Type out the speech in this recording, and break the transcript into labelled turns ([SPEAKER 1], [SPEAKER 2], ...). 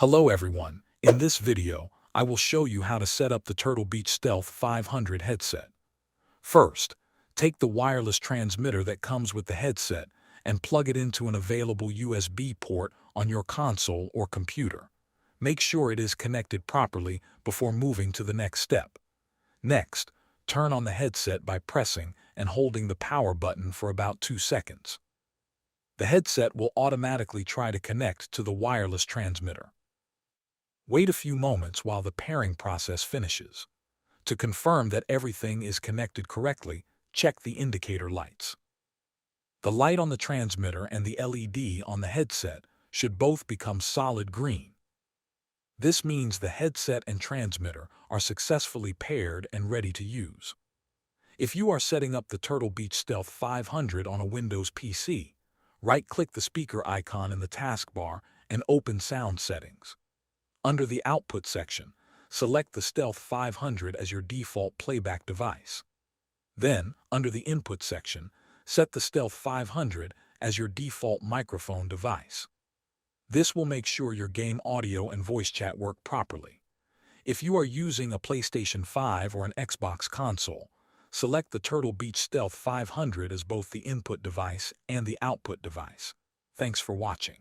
[SPEAKER 1] Hello everyone, in this video, I will show you how to set up the Turtle Beach Stealth 500 headset. First, take the wireless transmitter that comes with the headset and plug it into an available USB port on your console or computer. Make sure it is connected properly before moving to the next step. Next, turn on the headset by pressing and holding the power button for about 2 seconds. The headset will automatically try to connect to the wireless transmitter. Wait a few moments while the pairing process finishes. To confirm that everything is connected correctly, check the indicator lights. The light on the transmitter and the LED on the headset should both become solid green. This means the headset and transmitter are successfully paired and ready to use. If you are setting up the Turtle Beach Stealth 500 on a Windows PC, right-click the speaker icon in the taskbar and open Sound Settings. Under the Output section, select the Stealth 500 as your default playback device. Then, under the Input section, set the Stealth 500 as your default microphone device. This will make sure your game audio and voice chat work properly. If you are using a PlayStation 5 or an Xbox console, select the Turtle Beach Stealth 500 as both the input device and the output device. Thanks for watching.